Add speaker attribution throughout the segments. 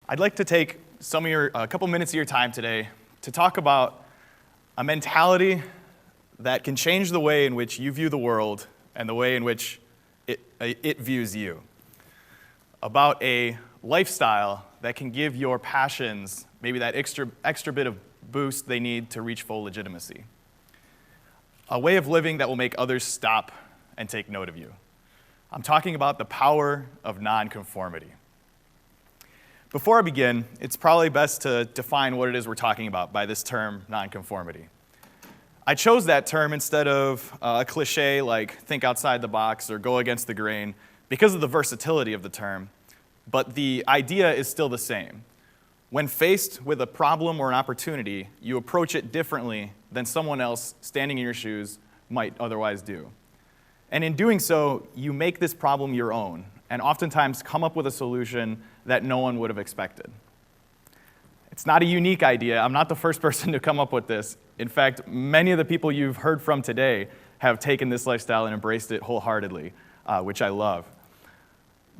Speaker 1: I'd like to take a couple minutes of your time today to talk about a mentality that can change the way in which you view the world and the way in which it views you. About a lifestyle that can give your passions maybe that extra bit of boost they need to reach full legitimacy. A way of living that will make others stop and take note of you. I'm talking about the power of non-conformity. Before I begin, it's probably best to define what it is we're talking about by this term, non-conformity. I chose that term instead of a cliche like think outside the box or go against the grain because of the versatility of the term, but the idea is still the same. When faced with a problem or an opportunity, you approach it differently than someone else standing in your shoes might otherwise do. And in doing so, you make this problem your own, and oftentimes come up with a solution that no one would have expected. It's not a unique idea. I'm not the first person to come up with this. In fact, many of the people you've heard from today have taken this lifestyle and embraced it wholeheartedly, which I love.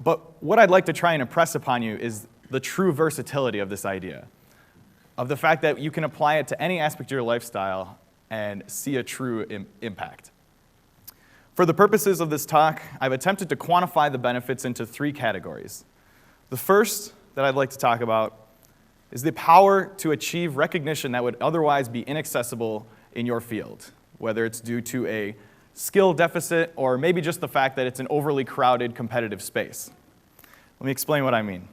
Speaker 1: But what I'd like to try and impress upon you is the true versatility of this idea, of the fact that you can apply it to any aspect of your lifestyle and see a true impact. For the purposes of this talk, I've attempted to quantify the benefits into three categories. The first that I'd like to talk about is the power to achieve recognition that would otherwise be inaccessible in your field, whether it's due to a skill deficit or maybe just the fact that it's an overly crowded competitive space. Let me explain what I mean.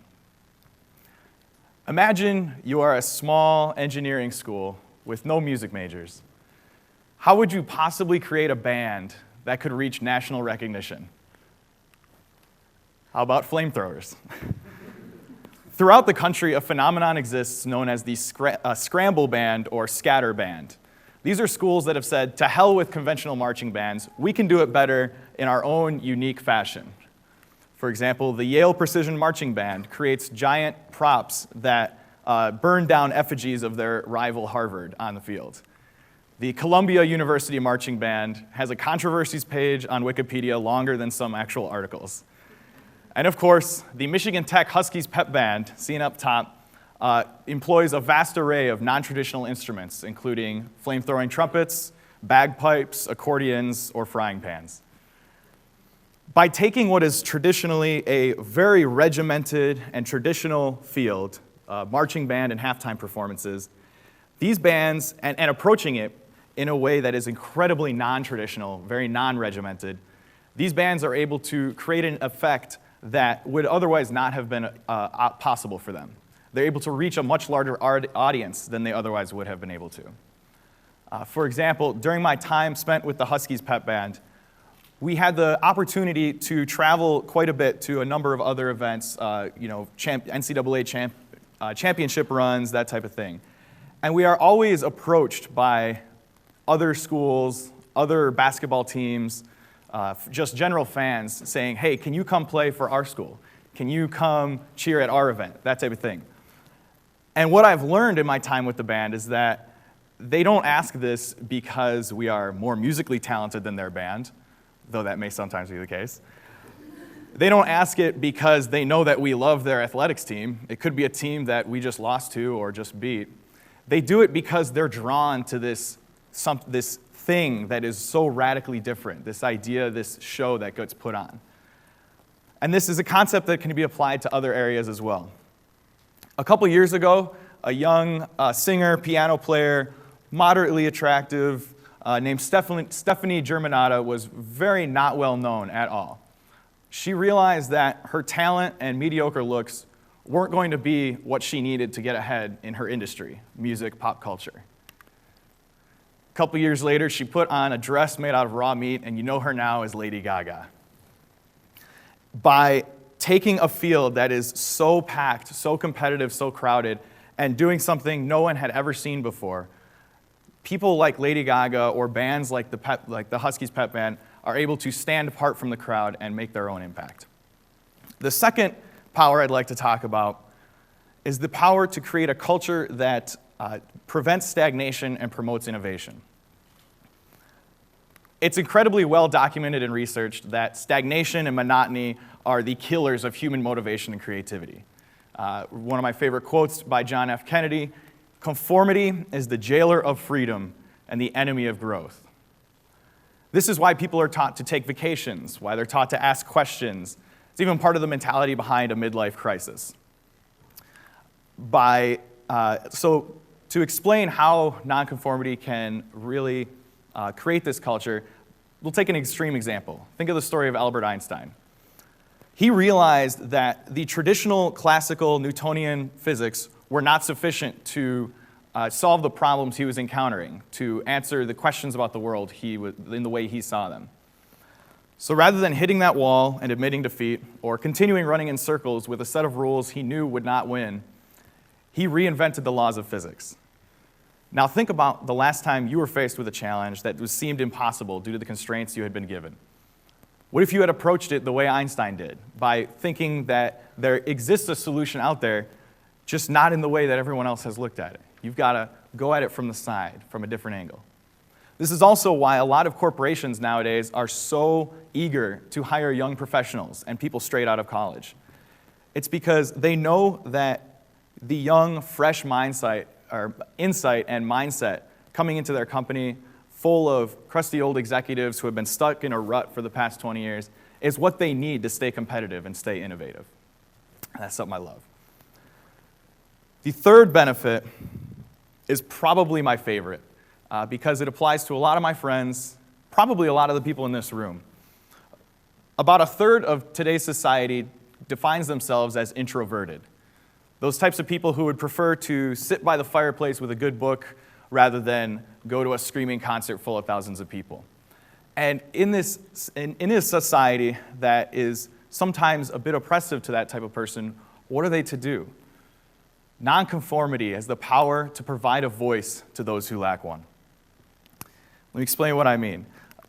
Speaker 1: Imagine you are a small engineering school with no music majors. How would you possibly create a band that could reach national recognition? How about flamethrowers? Throughout the country, a phenomenon exists known as the scramble band or scatter band. These are schools that have said, to hell with conventional marching bands, we can do it better in our own unique fashion. For example, the Yale Precision Marching Band creates giant props that burn down effigies of their rival Harvard on the field. The Columbia University Marching Band has a controversies page on Wikipedia longer than some actual articles. And of course, the Michigan Tech Huskies Pep Band, seen up top, employs a vast array of non-traditional instruments, including flame-throwing trumpets, bagpipes, accordions, or frying pans. By taking what is traditionally a very regimented and traditional field, marching band and halftime performances, these bands, and approaching it in a way that is incredibly non-traditional, very non-regimented, these bands are able to create an effect that would otherwise not have been possible for them. They're able to reach a much larger audience than they otherwise would have been able to. For example, during my time spent with the Huskies Pep Band, we had the opportunity to travel quite a bit to a number of other events, NCAA championship runs, that type of thing. And we are always approached by other schools, other basketball teams, just general fans saying, hey, can you come play for our school? Can you come cheer at our event? That type of thing. And what I've learned in my time with the band is that they don't ask this because we are more musically talented than their band, though that may sometimes be the case. They don't ask it because they know that we love their athletics team. It could be a team that we just lost to or just beat. They do it because they're drawn to this thing that is so radically different, this idea, this show that gets put on. And this is a concept that can be applied to other areas as well. A couple years ago, a young singer, piano player, moderately attractive, named Stephanie Germanotta was very not well known at all. She realized that her talent and mediocre looks weren't going to be what she needed to get ahead in her industry, music, pop culture. A couple years later, she put on a dress made out of raw meat, and you know her now as Lady Gaga. By taking a field that is so packed, so competitive, so crowded, and doing something no one had ever seen before, people like Lady Gaga or bands like the Huskies Pep Band are able to stand apart from the crowd and make their own impact. The second power I'd like to talk about is the power to create a culture that prevents stagnation and promotes innovation. It's incredibly well documented and researched that stagnation and monotony are the killers of human motivation and creativity. One of my favorite quotes by John F. Kennedy: "Conformity is the jailer of freedom and the enemy of growth." This is why people are taught to take vacations, why they're taught to ask questions. It's even part of the mentality behind a midlife crisis. So to explain how nonconformity can really create this culture, we'll take an extreme example. Think of the story of Albert Einstein. He realized that the traditional classical Newtonian physics were not sufficient to solve the problems he was encountering, to answer the questions about the world in the way he saw them. So rather than hitting that wall and admitting defeat, or continuing running in circles with a set of rules he knew would not win, he reinvented the laws of physics. Now think about the last time you were faced with a challenge that seemed impossible due to the constraints you had been given. What if you had approached it the way Einstein did, by thinking that there exists a solution out there, just not in the way that everyone else has looked at it? You've got to go at it from the side, from a different angle. This is also why a lot of corporations nowadays are so eager to hire young professionals and people straight out of college. It's because they know that the young, fresh insight and mindset coming into their company, full of crusty old executives who have been stuck in a rut for the past 20 years, is what they need to stay competitive and stay innovative. And that's something I love. The third benefit is probably my favorite, because it applies to a lot of my friends, probably a lot of the people in this room. About a third of today's society defines themselves as introverted. Those types of people who would prefer to sit by the fireplace with a good book rather than go to a screaming concert full of thousands of people. And in this society that is sometimes a bit oppressive to that type of person, what are they to do? Nonconformity has the power to provide a voice to those who lack one. Let me explain what I mean.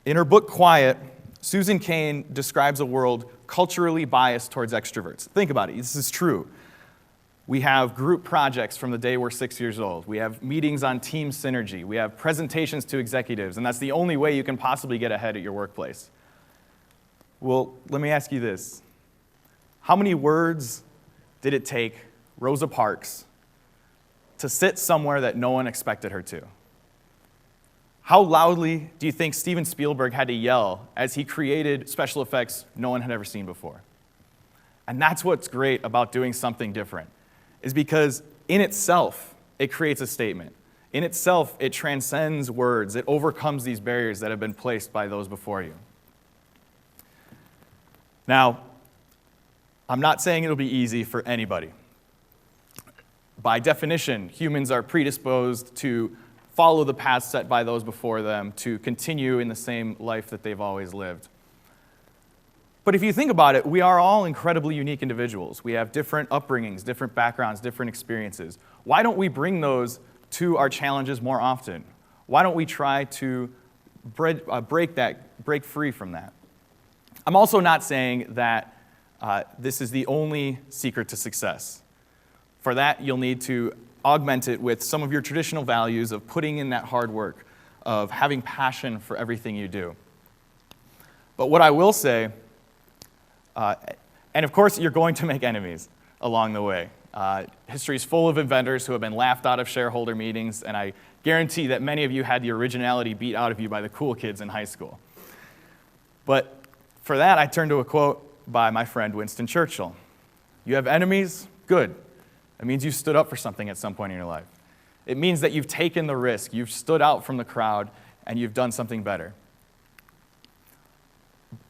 Speaker 1: In her book, Quiet, Susan Cain describes a world culturally biased towards extroverts. Think about it. This is true. We have group projects from the day we're 6 years old. We have meetings on team synergy. We have presentations to executives, and that's the only way you can possibly get ahead at your workplace. Well, let me ask you this. How many words did it take Rosa Parks to sit somewhere that no one expected her to? How loudly do you think Steven Spielberg had to yell as he created special effects no one had ever seen before? And that's what's great about doing something different, is because in itself, it creates a statement. In itself, it transcends words. It overcomes these barriers that have been placed by those before you. Now, I'm not saying it'll be easy for anybody. By definition, humans are predisposed to follow the path set by those before them, to continue in the same life that they've always lived. But if you think about it, we are all incredibly unique individuals. We have different upbringings, different backgrounds, different experiences. Why don't we bring those to our challenges more often? Why don't we try to break free from that? I'm also not saying that this is the only secret to success. For that, you'll need to augment it with some of your traditional values of putting in that hard work, of having passion for everything you do. But what I will say, and of course you're going to make enemies along the way. History is full of inventors who have been laughed out of shareholder meetings, and I guarantee that many of you had the originality beat out of you by the cool kids in high school. But for that, I turn to a quote by my friend Winston Churchill. You have enemies? Good. It means you stood up for something at some point in your life. It means that you've taken the risk, you've stood out from the crowd, and you've done something better.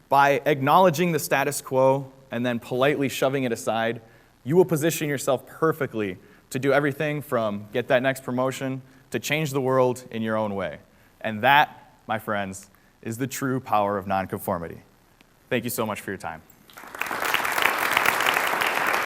Speaker 1: By acknowledging the status quo and then politely shoving it aside, you will position yourself perfectly to do everything from get that next promotion to change the world in your own way. And that, my friends, is the true power of nonconformity. Thank you so much for your time.